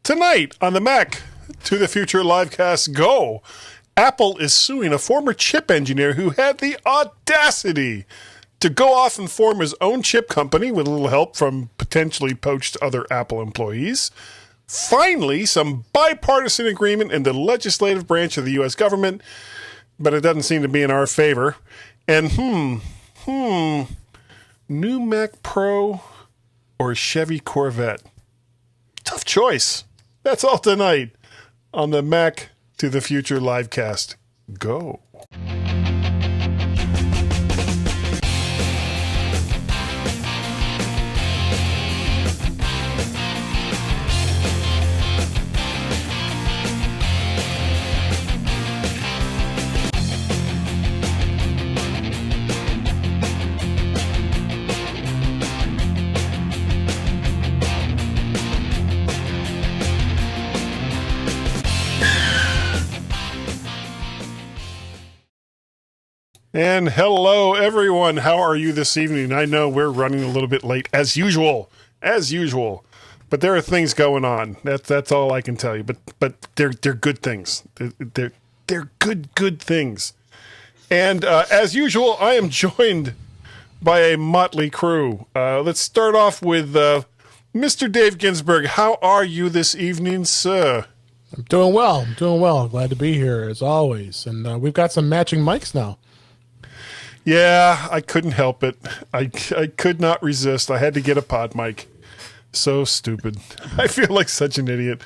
Tonight on the Mac to the Future Livecast Go, Apple is suing a former chip engineer who had the audacity to go off and form his own chip company with a little help from potentially poached other Apple employees. Finally, some bipartisan agreement in the legislative branch of the U.S. government, but it doesn't seem to be in our favor. And new Mac Pro or Chevy Corvette? Tough choice. That's all tonight on the Mac to the Future Livecast. Go. And hello, everyone. How are you this evening? I know we're running a little bit late, as usual. But there are things going on. That's all I can tell you. But they're good things. They're good things. And as usual, I am joined by a motley crew. Let's start off with Mr. Dave Ginsburg. How are you this evening, sir? I'm doing well. Glad to be here as always. And we've got some matching mics now. Yeah, I couldn't help it. I could not resist. I had to get a pod mic. So stupid. I feel like such an idiot.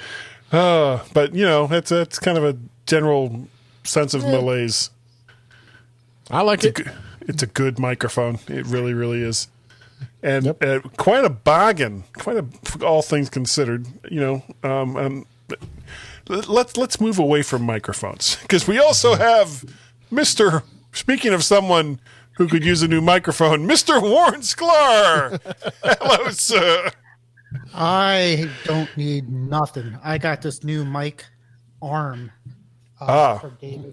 But, you know, it's kind of a general sense of malaise. I like it. It's a good microphone. It really, really is. And quite a bargain. All things considered. You know, let's move away from microphones. Because we also have Mr. Speaking of someone who could use a new microphone, Mr. Warren Sklar. Hello, sir. I don't need nothing. I got this new mic arm.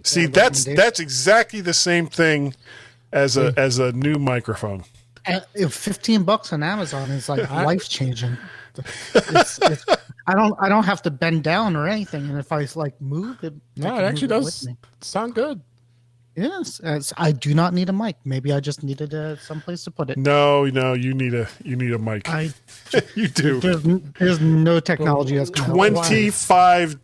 See, that's exactly the same thing as a new microphone. $15 on Amazon is like life changing. I don't have to bend down or anything, and if I like move it, it actually does sound good. Yes, I do not need a mic. Maybe I just needed someplace to put it. No, you need a mic. You do. There's no technology that's $25.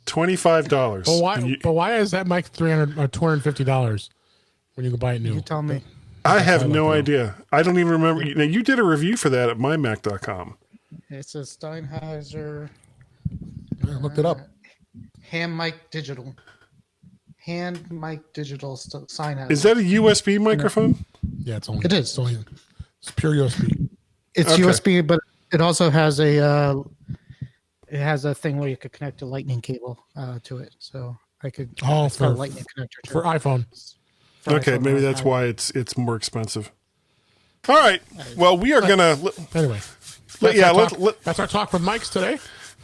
$25. But why is that mic $300 or $250 when you can buy it new? You tell me. I have no idea. I don't even remember. Now, you did a review for that at mymac.com. It's a Steinheiser. I looked it up. Hand mic digital. Hand mic digital sign out. Is that a USB microphone? Yeah, it is. It's pure USB. It's okay. USB, but it also has a thing where you could connect a lightning cable to it. So I could for a lightning connector for iPhone. Okay, maybe that's why it's more expensive. All right. Well, we are gonna anyway. That's our talk with Mike's today.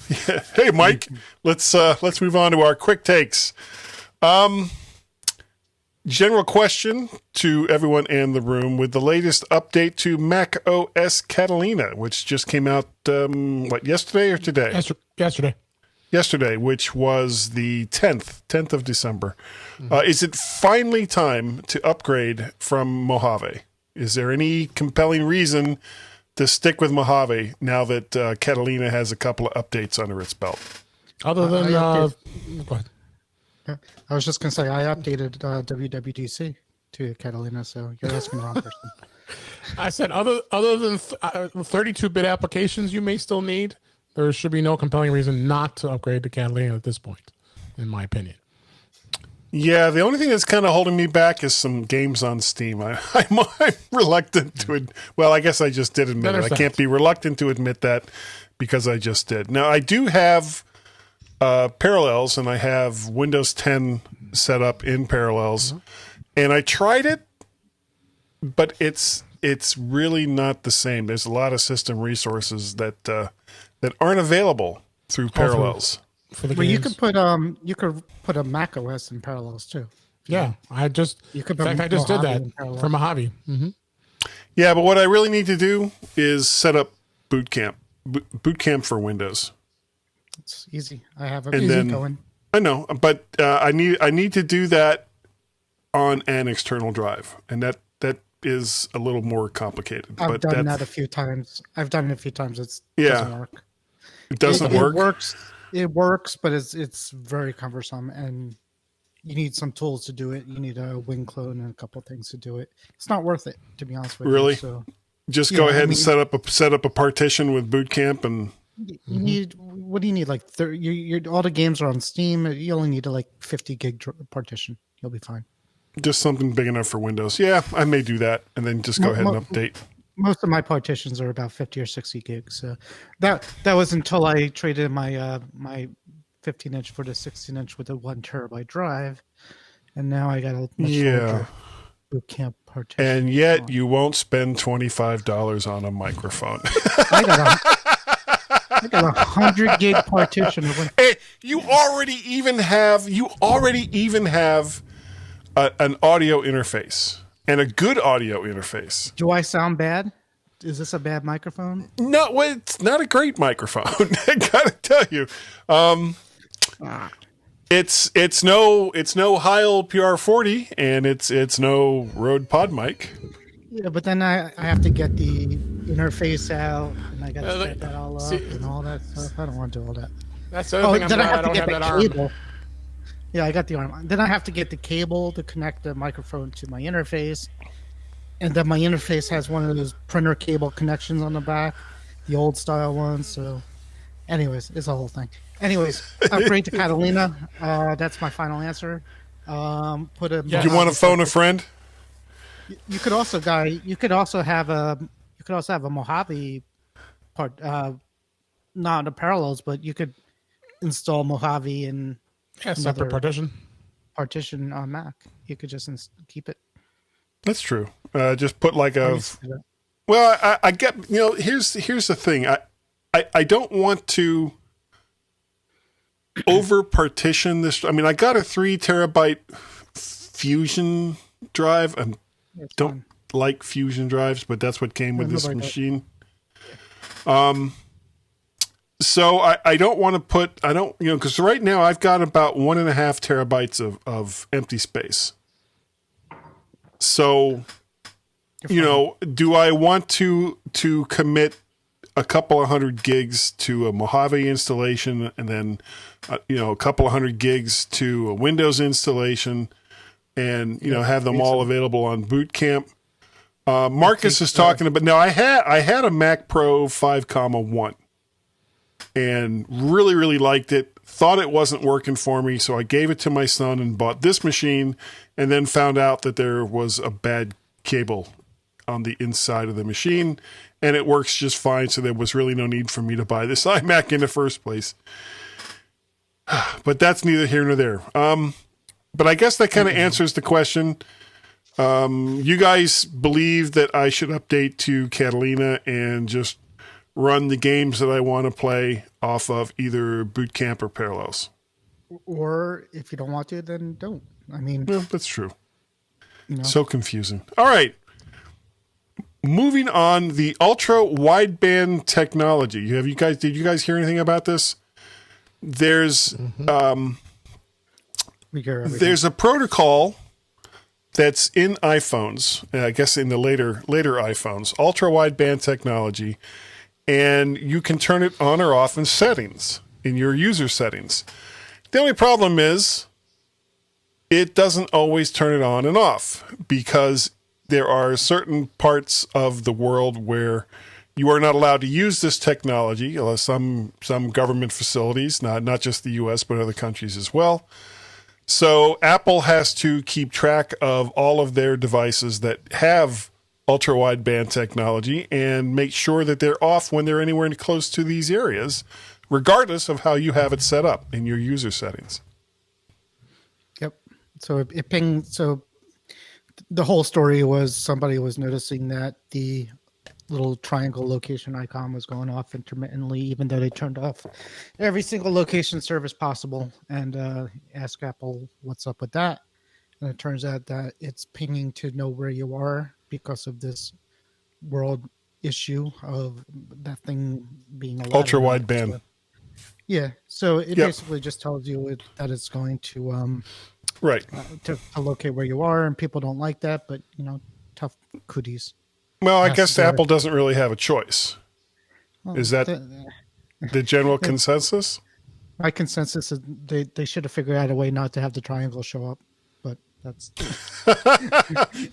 Yeah. Hey, Mike. Let's move on to our quick takes. General question to everyone in the room with the latest update to Mac OS Catalina, which just came out, yesterday or today? Yesterday, which was the 10th of December. Is it finally time to upgrade from Mojave? Is there any compelling reason to stick with Mojave now that Catalina has a couple of updates under its belt? Other than, go ahead. I was just going to say, I updated WWDC to Catalina, so you're asking the wrong person. I said, other than 32-bit applications you may still need, there should be no compelling reason not to upgrade to Catalina at this point, in my opinion. Yeah, the only thing that's kind of holding me back is some games on Steam. I'm reluctant to admit. Well, I guess I just did admit it. I can't be reluctant to admit that because I just did. Now, I do have Parallels, and I have Windows 10 set up in Parallels, and I tried it, but it's really not the same. There's a lot of system resources that aren't available through Parallels. For the games. You could put a Mac OS in Parallels too. Yeah, I just did that for Mojave. Mm-hmm. Yeah, but what I really need to do is set up Boot Camp for Windows. It's easy. I have And easy then going. I know, but I need to do that on an external drive, and that is a little more complicated. I've done that a few times. It doesn't work. It doesn't work. It works, but it's very cumbersome, and you need some tools to do it. You need a wing clone and a couple of things to do it. It's not worth it, to be honest with you. Really? So, just go ahead and set up a partition with Boot Camp, and you need, what do you need? Like all the games are on Steam. You only need a 50 gig partition. You'll be fine. Just something big enough for Windows. Yeah, I may do that, and then just go ahead and update. Most of my partitions are about 50 or 60 gigs. So that was until I traded my my 15-inch for the 16-inch with a 1 terabyte drive, and now I got a much larger Boot Camp partition. And yet you won't spend $25 on a microphone. I got a 100 gig partition. Hey, you already even have an audio interface, and a good audio interface. Do I sound bad? Is this a bad microphone? No, well, it's not a great microphone. I gotta tell you, it's no Heil PR40, and it's no Rode Pod mic. Yeah, but then I have to get the interface out, and I got to set that all up and all that stuff. I don't want to do all that. That's the other thing. Then I have to don't get have the that cable. arm. Yeah, I got the arm. Then I have to get the cable to connect the microphone to my interface. And then my interface has one of those printer cable connections on the back, the old style ones. So, anyways, it's a whole thing. Anyways, upgrade to Catalina. That's my final answer. Put a. You want to phone a friend? You could also have a Mojave part, not the parallels, but you could install Mojave and separate partition on Mac. You could just keep it. That's true. Just put like a. Well, I get. Here's the thing. I don't want to over partition this. I mean, I got a 3 terabyte Fusion drive. I don't like Fusion drives, but that's what came with this machine. So I don't want to put. I don't because right now I've got about 1.5 terabytes of empty space. So, do I want to commit a couple of 100 gigs to a Mojave installation, and then a couple of 100 gigs to a Windows installation, and have them all available on Boot Camp? Marcus is talking about. Now I had a Mac Pro 5.1, and really really liked it. Thought it wasn't working for me, so I gave it to my son and bought this machine, and then found out that there was a bad cable on the inside of the machine, and it works just fine, so there was really no need for me to buy this iMac in the first place. But that's neither here nor there. But I guess that kind of answers the question. You guys believe that I should update to Catalina and just run the games that I want to play off of either Boot Camp or Parallels. Or if you don't want to, then don't. I mean, well, that's true. So confusing. All right. Moving on, the ultra-wideband technology. Did you guys hear anything about this? There's there's a protocol that's in iPhones, I guess in the later iPhones, ultra-wideband technology, and you can turn it on or off in settings, in your user settings. The only problem is it doesn't always turn it on and off, because there are certain parts of the world where you are not allowed to use this technology, some government facilities, not just the U.S., but other countries as well. So Apple has to keep track of all of their devices that have ultra-wideband technology and make sure that they're off when they're anywhere close to these areas, regardless of how you have it set up in your user settings. Yep. So it pinged. So the whole story was somebody was noticing that the little triangle location icon was going off intermittently, even though they turned off every single location service possible, and asked Apple what's up with that. And it turns out that it's pinging to know where you are because of this world issue of that thing being ultra wideband. Yeah. So it basically just tells you that it's going to right to locate where you are, and people don't like that, but tough cooties. Well, I guess Apple doesn't really have a choice. Is that the general consensus? My consensus is they should have figured out a way not to have the triangle show up, but that's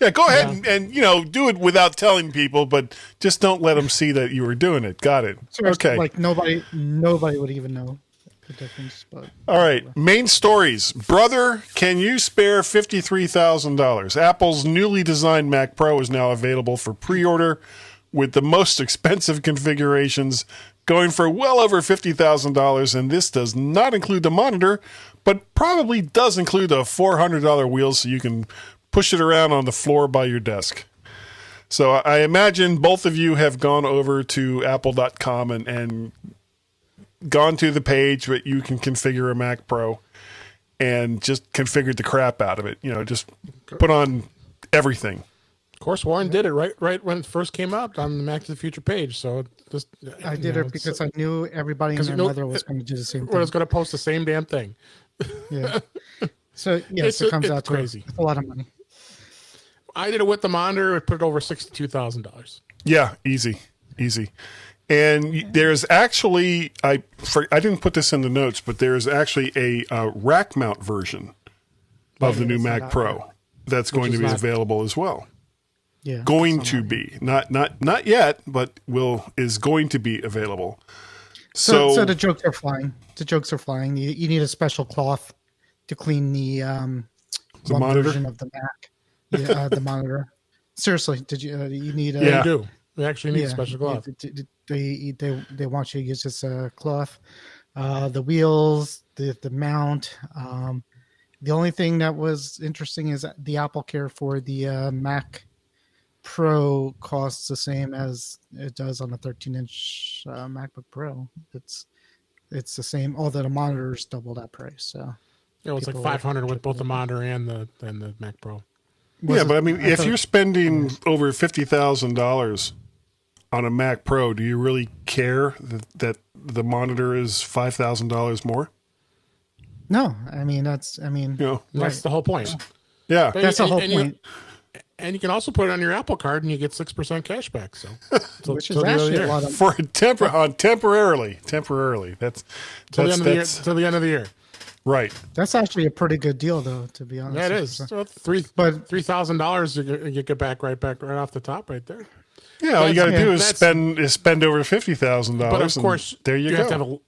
yeah. Go ahead and do it without telling people, but just don't let them see that you were doing it. Got it. Okay. Like nobody would even know the difference. But all right, main stories. Brother, can you spare $53,000? Apple's newly designed Mac Pro is now available for pre-order, with the most expensive configurations going for well over $50,000, and this does not include the monitor, but probably does include a $400 wheel so you can push it around on the floor by your desk. So I imagine both of you have gone over to apple.com and gone to the page that you can configure a Mac Pro and just configured the crap out of it. Just put on everything. Of course, Warren did it right when it first came out on the Mac to the Future page. So I did it because I knew everybody and their mother was going to do the same thing. Was going to post the same damn thing. Yeah. So yes, it comes out crazy. To a lot of money. I did it with the monitor. It put it over $62,000. Yeah, easy. And there's actually I didn't put this in the notes, but there's actually a rack mount version of the new Mac Pro that's going to be available as well. Yeah, going to be not yet, but is going to be available. So the jokes are flying. You need a special cloth to clean the monitor version of the Mac. Yeah, the monitor. Seriously, did you need? You do. We actually need a special cloth. They want you to use this cloth. The wheels, the mount. The only thing that was interesting is the Apple Care for the Mac Pro costs the same as it does on a 13-inch MacBook Pro. It's the same, although the monitor's double that price. So it's like $500 with both the monitor and the Mac Pro. But I mean, if you're spending over $50,000 on a Mac Pro, do you really care that the monitor is $5,000 more? No, that's the whole point. Yeah, that's the whole point. And you can also put it on your Apple Card, and you get 6% cash back. So, which is actually a lot of for temporarily. That's till the end of the year. Right. That's actually a pretty good deal, though. To be honest, yeah, it is. So $3,000 you get back right off the top, right there. Yeah, all you got to do is spend over $50,000. But of course, there you go.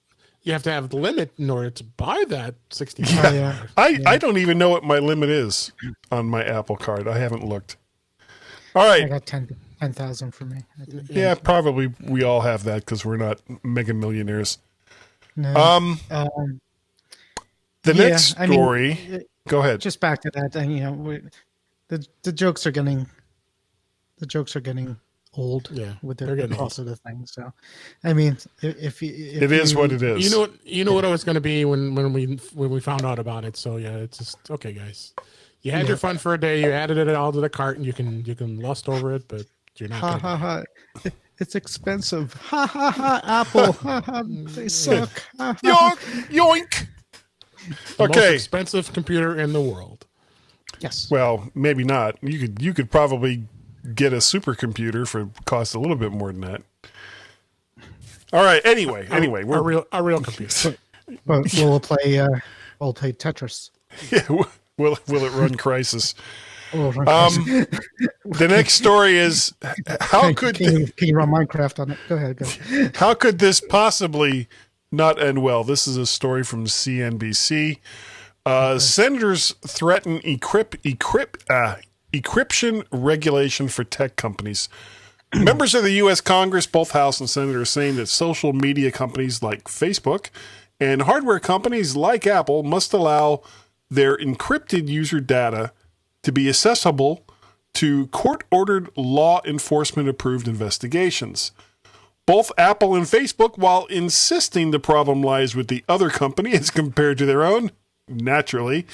You have to have the limit in order to buy that $60. Yeah. I don't even know what my limit is on my Apple Card. I haven't looked. All right. I got 10,000 for me. Yeah, probably we all have that because we're not mega millionaires. No. The next story. Go ahead. Just back to that. The jokes are getting old. Yeah, with the cost of the thing. So, if it is what it is. You know what it was going to be when we found out about it. So yeah, it's just okay, guys. You had your fun for a day. You added it all to the cart, and you can lust over it, but you're not. Ha ha ha! It's expensive. Ha ha ha! Apple. Ha ha! They suck. Ha, ha, yoink! The most expensive computer in the world. Yes. Well, maybe not. You could probably get a supercomputer for cost a little bit more than that. All right. Anyway, we're a real computer. But we'll play Tetris. Yeah. Will it run Crisis? The next story is how could can you run Minecraft on it? Go ahead. How could this possibly not end well? This is a story from CNBC. Senators threaten Decryption regulation for tech companies. Members of the U.S. Congress, both House and Senate, are saying that social media companies like Facebook and hardware companies like Apple must allow their encrypted user data to be accessible to court-ordered, law enforcement-approved investigations. Both Apple and Facebook, while insisting the problem lies with the other company as compared to their own, naturally,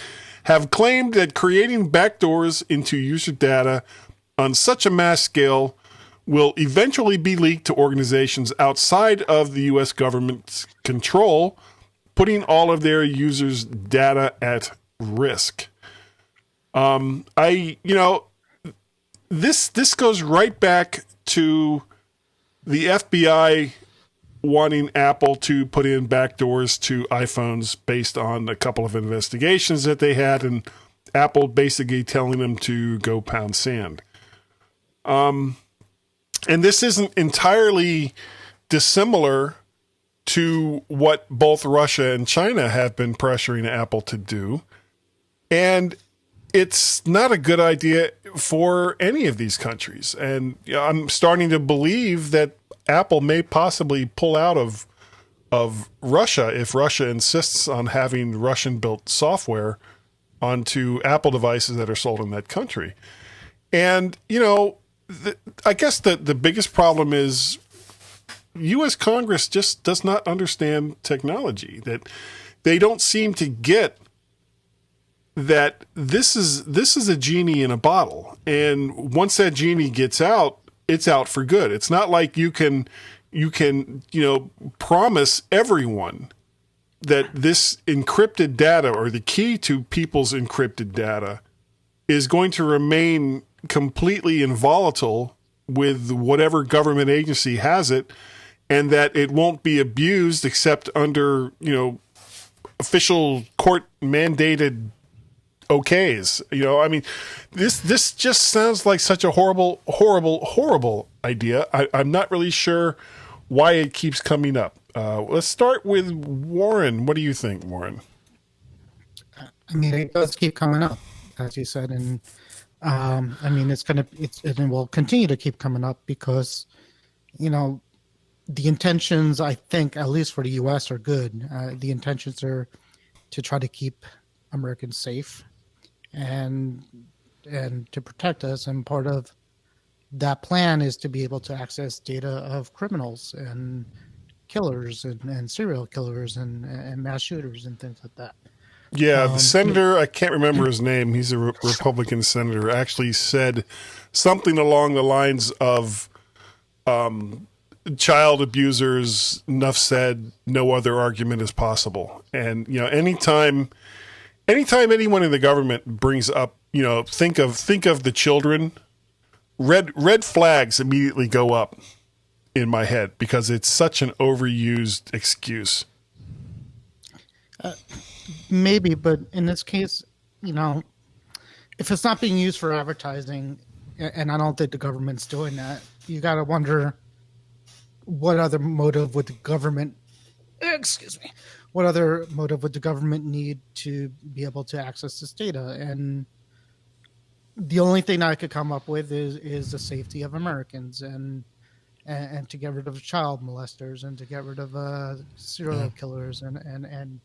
have claimed that creating backdoors into user data on such a mass scale will eventually be leaked to organizations outside of the U.S. government's control putting all of their users' data at risk. This goes right back to the FBI wanting Apple to put in backdoors to iPhones based on a couple of investigations that they had, and Apple basically telling them to go pound sand. And this isn't entirely dissimilar to what both Russia and China have been pressuring Apple to do. And it's not a good idea for any of these countries. And I'm starting to believe that Apple may possibly pull out of Russia if Russia insists on having Russian-built software onto Apple devices that are sold in that country. And, I guess the biggest problem is U.S. Congress just does not understand technology, that they don't seem to get that this is a genie in a bottle. And once that genie gets out, it's out for good. It's not like you can promise everyone that this encrypted data or the key to people's encrypted data is going to remain completely involatile with whatever government agency has it, and that it won't be abused except under, official court mandated okays. This just sounds like such a horrible, horrible, horrible idea. I'm not really sure why it keeps coming up. Let's start with Warren. What do you think, Warren? It does keep coming up, as you said, and it will continue to keep coming up because, the intentions, I think, at least for the U.S., are good. The intentions are to try to keep Americans safe and to protect us. And part of that plan is to be able to access data of criminals and killers and serial killers and mass shooters and things like that. Yeah, the senator, I can't remember his name. He's a Republican senator, actually said something along the lines of child abusers, enough said, no other argument is possible. And, anytime anyone in the government brings up, think of the children, red flags immediately go up in my head because it's such an overused excuse. Maybe, but in this case, if it's not being used for advertising, and I don't think the government's doing that, you got to wonder what other motive would the government, what other motive would the government need to be able to access this data? And the only thing that I could come up with is the safety of Americans and to get rid of child molesters and to get rid of serial killers and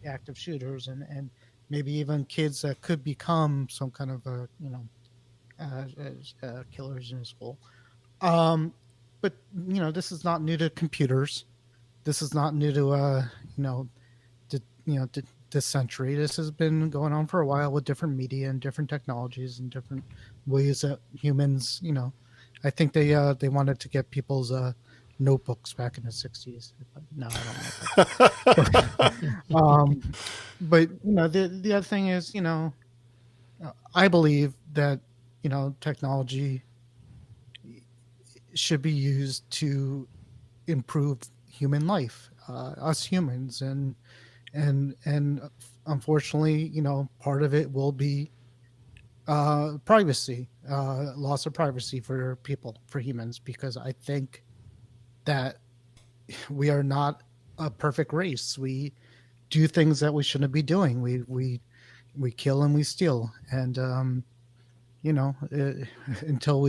active shooters and maybe even kids that could become some kind of killers in school. But this is not new to computers. This is not new to this century. This has been going on for a while with different media and different technologies and different ways that humans. I think they wanted to get people's notebooks back in the 60s. No, I don't know. But the other thing is, I believe that technology should be used to improve human life, us humans, and unfortunately, part of it will be privacy, loss of privacy for people, for humans, because I think that we are not a perfect race. We do things that we shouldn't be doing. We kill and we steal, and until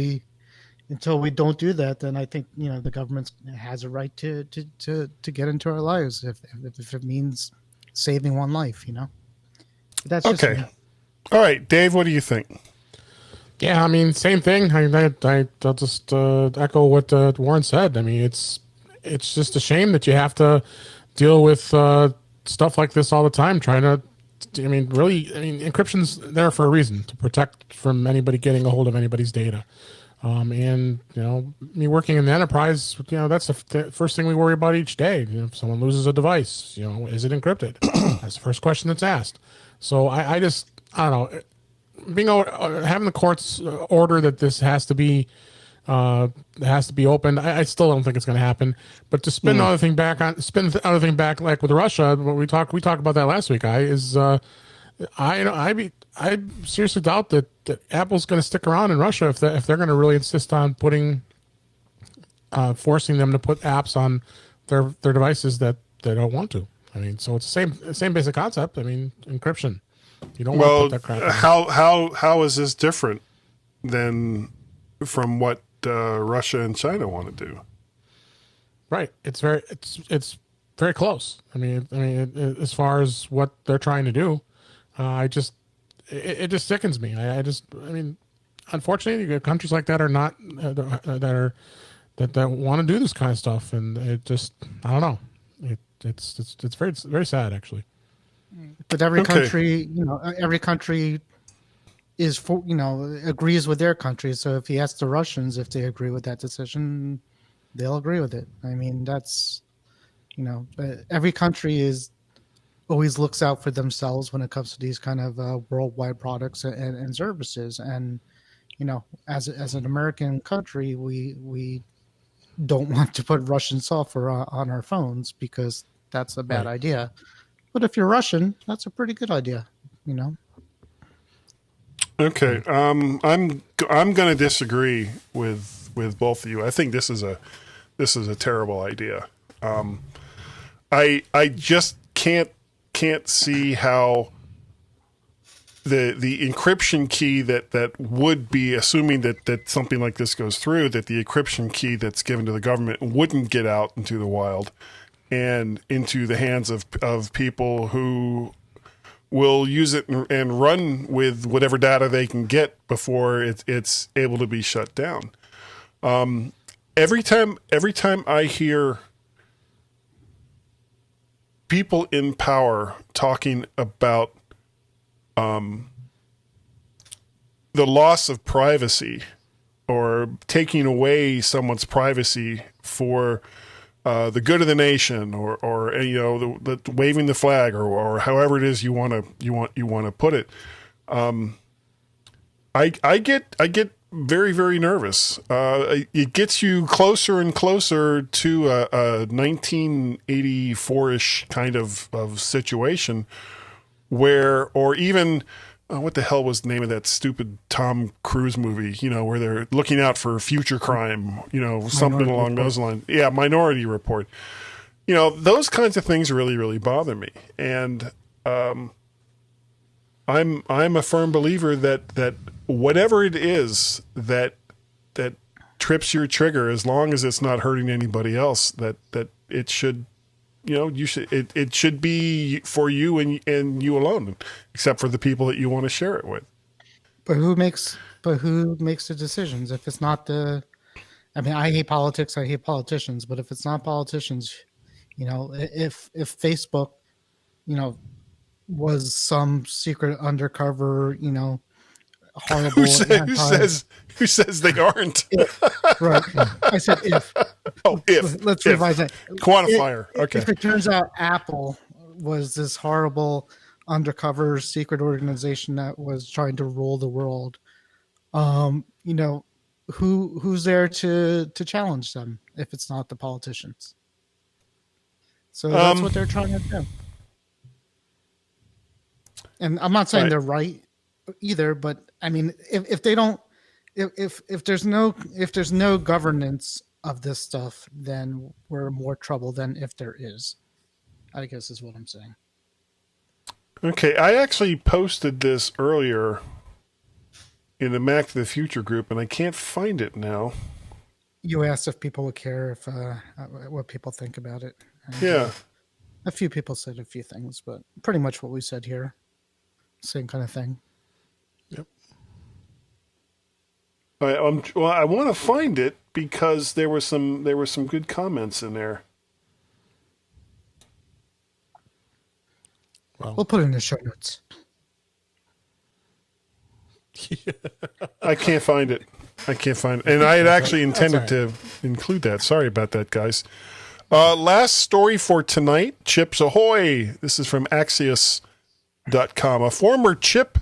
we don't do that, then I think the government has a right to get into our lives if it means saving one life. That's okay. Just all right, Dave, what do you think? Yeah, same thing. I'll just echo what Warren said. It's just a shame that you have to deal with stuff like this all the time. Encryption's there for a reason, to protect from anybody getting a hold of anybody's data. And me working in the enterprise, that's the first thing we worry about each day. If someone loses a device, is it encrypted? That's the first question that's asked. So I don't know, having the courts order that this has to be opened. I still don't think it's going to happen. But to spin the other thing back like with Russia, what we talked about that last week. I seriously doubt that Apple's going to stick around in Russia if they're going to really insist on forcing them to put apps on their devices that they don't want to. I mean, so it's the same basic concept. I mean, encryption. You don't want to put that crap. How is this different than from what Russia and China want to do? Right. It's very close. I mean, as far as what they're trying to do, it just sickens me. Unfortunately, you got countries like that are not that want to do this kind of stuff, and it just, I don't know. It's very, very sad, actually. But every country, every country is agrees with their country. So if he asks the Russians if they agree with that decision, they'll agree with it. I mean, that's, every country always looks out for themselves when it comes to these kind of worldwide products and services. And, as an American country, we don't want to put Russian software on our phones because that's a bad idea. But if you're Russian, that's a pretty good idea, Okay, I'm going to disagree with both of you. I think this is a terrible idea. I just can't see how the encryption key that would be, assuming that something like this goes through, that the encryption key that's given to the government wouldn't get out into the wild and into the hands of people who will use it and run with whatever data they can get before it's able to be shut down. Every time I hear people in power talking about the loss of privacy or taking away someone's privacy for the good of the nation, or the waving the flag, or however it is you want to put it, I get very, very nervous. It gets you closer and closer to a 1984-ish kind of situation where, or even what the hell was the name of that stupid Tom Cruise movie, where they're looking out for future crime, something along those lines. Yeah, Minority Report. Those kinds of things really, really bother me. And I'm a firm believer that whatever it is that trips your trigger, as long as it's not hurting anybody else, that it should, it should be for you and you alone, except for the people that you want to share it with. But who makes the decisions? If it's not I hate politics, I hate politicians, but if it's not politicians, if Facebook, was some secret undercover, horrible. Who says they aren't? Right. I said if. Oh, if. Let's revise that. Quantifier. Okay. If it turns out Apple was this horrible undercover secret organization that was trying to rule the world, who's there to challenge them if it's not the politicians? So that's what they're trying to do. And I'm not saying they're right either, but I mean, if they don't, if there's no governance of this stuff, then we're in more trouble than if there is, I guess is what I'm saying. Okay. I actually posted this earlier in the Mac to the Future group, and I can't find it now. You asked if people would care if what people think about it. And, yeah. A few people said a few things, but pretty much what we said here. Same kind of thing. Yep. I want to find it because there were some good comments in there. We'll put it in the show notes. I can't find it. And I had actually intended to include that. Sorry about that, guys. Last story for tonight, Chips Ahoy. This is from Axios.com. A former chip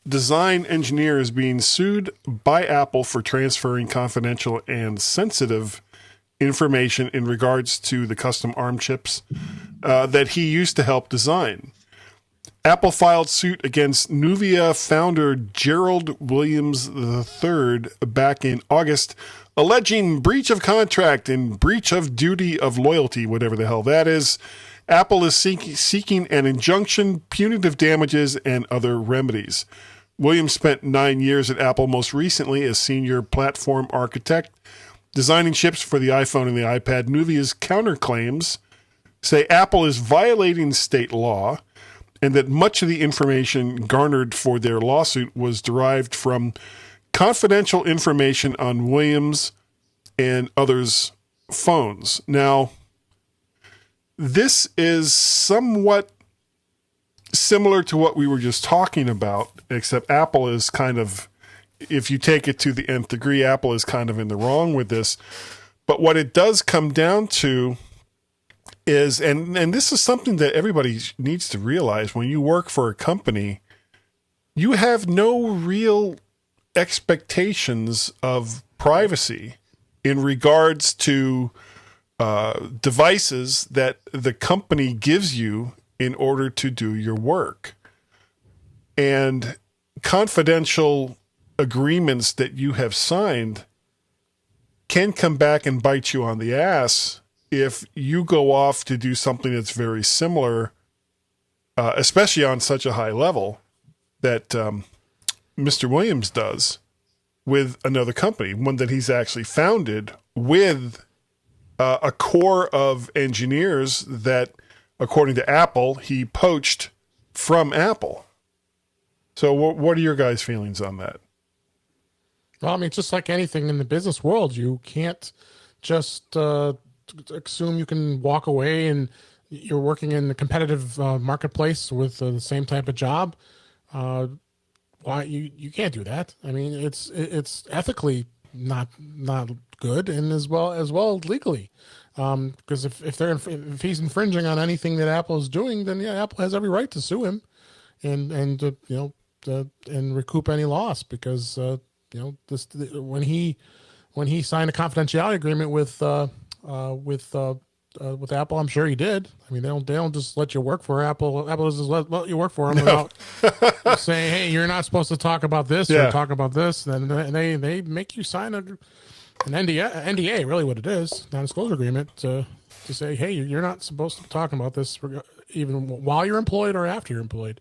design engineer is being sued by Apple for transferring confidential and sensitive information in regards to the custom ARM chips that he used to help design. Apple filed suit against Nuvia founder Gerald Williams III back in August, alleging breach of contract and breach of duty of loyalty, whatever the hell that is. Apple is seeking an injunction, punitive damages, and other remedies. Williams spent 9 years at Apple, most recently as senior platform architect, designing chips for the iPhone and the iPad. Nuvia's counterclaims say Apple is violating state law and that much of the information garnered for their lawsuit was derived from confidential information on Williams and others' phones. Now, this is somewhat similar to what we were just talking about, except Apple is kind of, if you take it to the nth degree, Apple is kind of in the wrong with this. But what it does come down to is, and this is something that everybody needs to realize, when you work for a company, you have no real expectations of privacy in regards to devices that the company gives you in order to do your work. And confidential agreements that you have signed can come back and bite you on the ass if you go off to do something that's very similar, especially on such a high level that Mr. Williams does with another company, one that he's actually founded with a core of engineers that, according to Apple, he poached from Apple. So what are your guys' feelings on that? Well, I mean, just like anything in the business world, you can't just assume you can walk away and you're working in the competitive marketplace with the same type of job. Why you can't do that? I mean, it's ethically not good, and as well legally, because if he's infringing on anything that Apple is doing, then yeah, Apple has every right to sue him, and recoup any loss, because when he signed a confidentiality agreement with Apple, I'm sure he did. I mean, they don't just let you work for Apple. Apple doesn't let you work for them without saying, "Hey, you're not supposed to talk about this or talk about this." And they make you sign an NDA, really what it is, non-disclosure agreement, to say, "Hey, you're not supposed to be talking about this even while you're employed or after you're employed."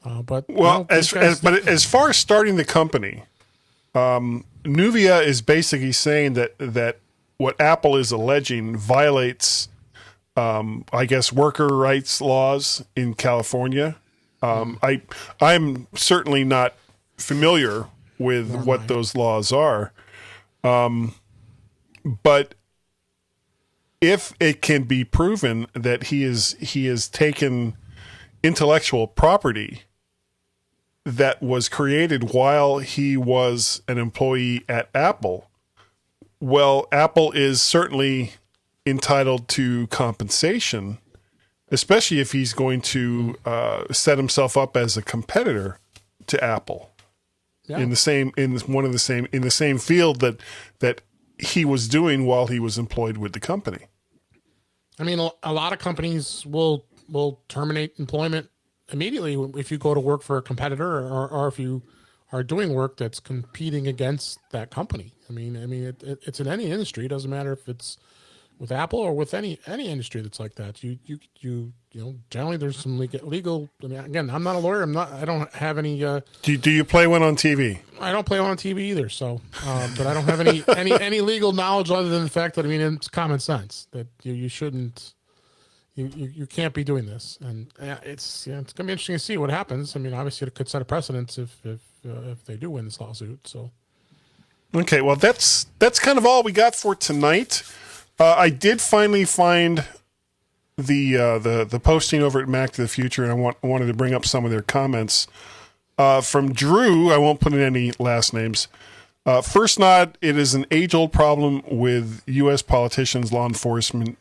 As far as starting the company, Nuvia is basically saying that what Apple is alleging violates, I guess, worker rights laws in California. I'm certainly not familiar with what those laws are. But if it can be proven that he has taken intellectual property that was created while he was an employee at Apple, well, Apple is certainly entitled to compensation, especially if he's going to set himself up as a competitor to Apple in the same field that he was doing while he was employed with the company. I mean, a lot of companies will terminate employment immediately if you go to work for a competitor, or if you are doing work that's competing against that company. I mean, it's in any industry. It doesn't matter if it's with Apple or with any industry that's like that. You generally there's some legal. I mean, again, I'm not a lawyer. I don't have any. Do you play one on TV? I don't play one on TV either. So, but I don't have any legal knowledge other than the fact that, I mean, it's common sense that you shouldn't. You can't be doing this, and it's going to be interesting to see what happens. I mean, obviously, it could set a precedent if they do win this lawsuit. So, okay, well, that's kind of all we got for tonight. I did finally find the posting over at Mac to the Future, and I wanted to bring up some of their comments. From Drew, I won't put in any last names. First nod, it is an age-old problem with U.S. politicians, law enforcement,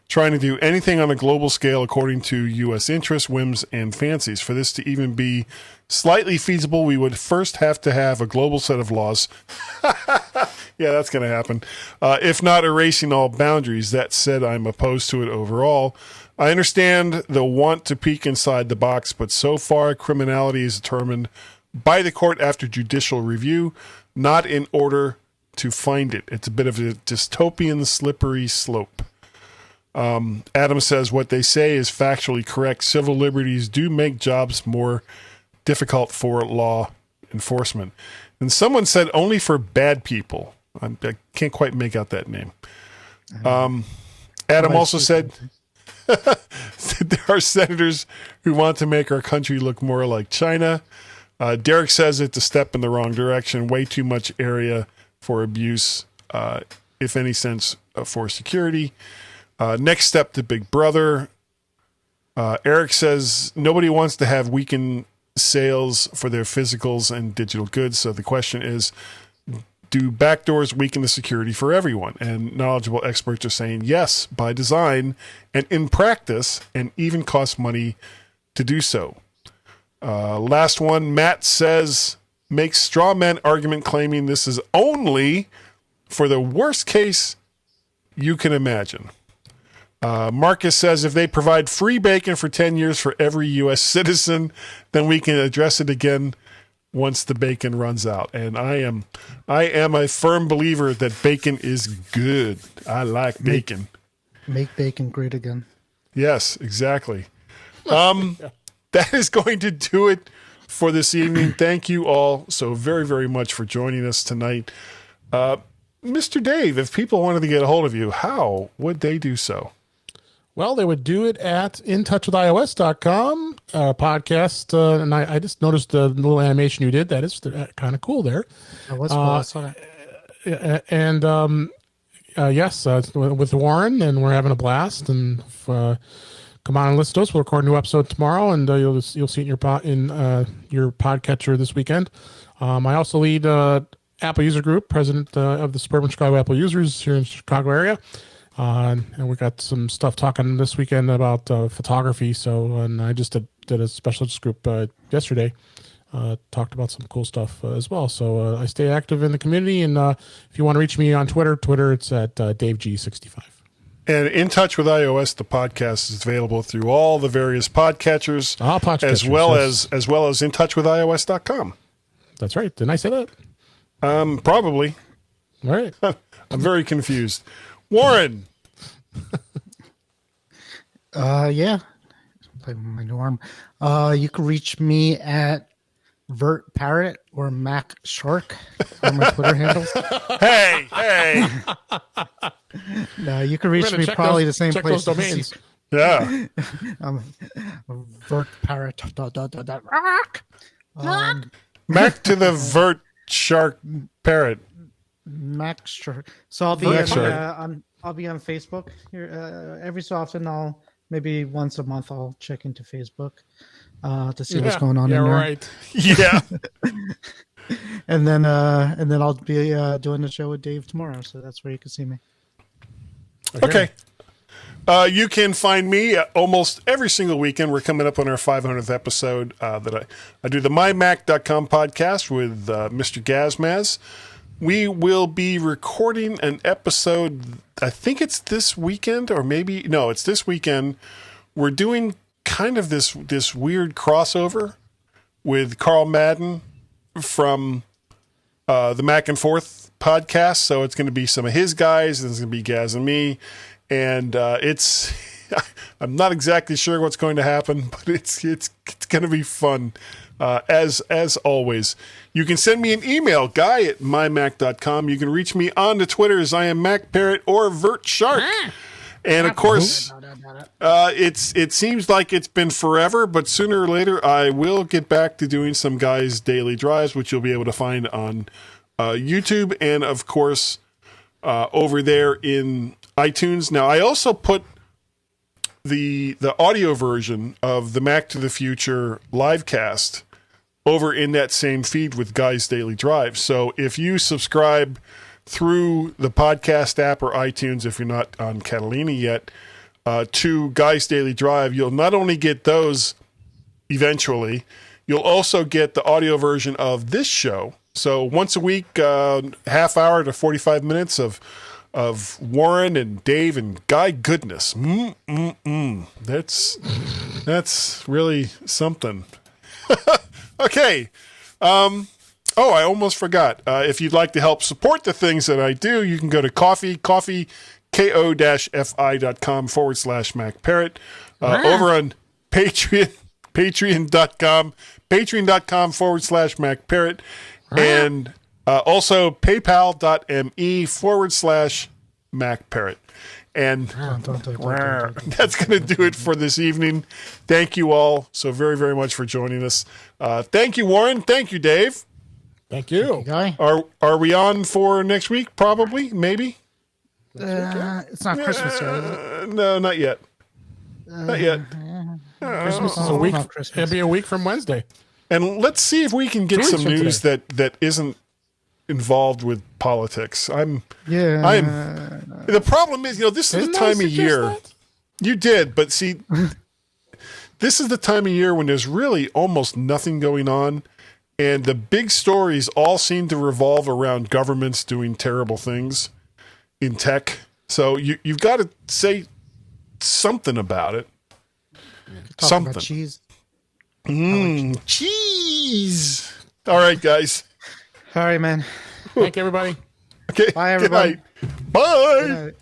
trying to do anything on a global scale according to U.S. interests, whims, and fancies. For this to even be slightly feasible, we would first have to have a global set of laws. Yeah, that's going to happen. If not erasing all boundaries. That said, I'm opposed to it overall. I understand the want to peek inside the box, but so far criminality is determined by the court after judicial review, not in order to find it. It's a bit of a dystopian slippery slope. Adam says what they say is factually correct. Civil liberties do make jobs more difficult for law enforcement. And someone said only for bad people. I can't quite make out that name. Adam also said there are senators who want to make our country look more like China. Derek says it's a step in the wrong direction. Way too much area for abuse, if any sense for security. Next step to Big Brother. Eric says nobody wants to have weakened sales for their physicals and digital goods. So the question is, do backdoors weaken the security for everyone? And knowledgeable experts are saying yes, by design and in practice, and even cost money to do so. Last one, Matt says, makes straw man argument claiming this is only for the worst case you can imagine. Marcus says if they provide free bacon for 10 years for every U.S. citizen, then we can address it again once the bacon runs out. And I am a firm believer that bacon is good. I like bacon. Make bacon great again. Yes, exactly. That is going to do it for this evening. Thank you all so very, very much for joining us tonight. Mr. Dave, if people wanted to get a hold of you, how would they do so? Well, they would do it at intouchwithios.com podcast. And I just noticed the little animation you did. That is kind of cool there. That was cool. I saw that. And yes, with Warren, and we're having a blast. And come on and listen to us. We'll record a new episode tomorrow, and you'll see it in your podcatcher this weekend. I also lead Apple User Group, president of the Suburban Chicago Apple Users here in the Chicago area. And we got some stuff talking this weekend about photography. So, and I just did a specialist group yesterday, talked about some cool stuff as well. So I stay active in the community. And if you want to reach me on Twitter, it's at DaveG65. And In Touch with iOS, the podcast is available through all the various podcatchers, as well as intouchwithios.com. That's right. Didn't I say that? Probably. All right. I'm very confused. Warren. Yeah. Play with my new arm. You can reach me at Vert Parrot or Mac Shark on my Twitter handles. Hey. No, you can reach me probably the same place. Those domains. Yeah. Vert Parrot. Back to the Vert Shark Parrot. Max Shark. So I'll be I'll be on Facebook here every so often. Maybe once a month I'll check into Facebook to see what's going on in there. Right. Yeah. and then I'll be doing the show with Dave tomorrow, so that's where you can see me. Okay. You can find me almost every single weekend. We're coming up on our 500th episode. That I do the MyMac.com podcast with Mr. Gazmaz. We will be recording an episode, I think it's this weekend, or maybe, no, it's this weekend. We're doing kind of this weird crossover with Carl Madden from the Mac and Forth podcast. So it's going to be some of his guys, and it's going to be Gaz and me. And it's, I'm not exactly sure what's going to happen, but it's going to be fun. As always, you can send me an email, guy@mymac.com. You can reach me on the Twitter as I am MacParrot or VertShark. And of course, it seems like it's been forever, but sooner or later I will get back to doing some guys' daily drives, which you'll be able to find on YouTube and of course over there in iTunes. Now I also put the audio version of the Mac to the Future livecast over in that same feed with Guy's Daily Drive. So if you subscribe through the podcast app or iTunes, if you're not on Catalina yet, to Guy's Daily Drive, you'll not only get those eventually, you'll also get the audio version of this show. So once a week, half hour to 45 minutes of Warren and Dave and Guy goodness. That's really something. Okay. I almost forgot. If you'd like to help support the things that I do, you can go to ko-fi.com/MacParrot. Over on Patreon, patreon.com/MacParrot. And also paypal.me/MacParrot. And that's going to do it for this evening. Thank you all so very, very much for joining us. Thank you, Warren. Thank you, Dave. Thank you. Guy. Are we on for next week? Probably, maybe. It's not Christmas yet, is it? No, not yet. Not yet. Christmas is a week. It'll be a week from Wednesday. And let's see if we can get some news that isn't involved with politics. The problem is, this is the time of year. That? You did, but see, this is the time of year when there's really almost nothing going on. And the big stories all seem to revolve around governments doing terrible things in tech. So you've got to say something about it. Something. About cheese. Cheese. All right, guys. All right, man. Thank you, everybody. Okay. Bye, everybody. Good night. Bye. Good night.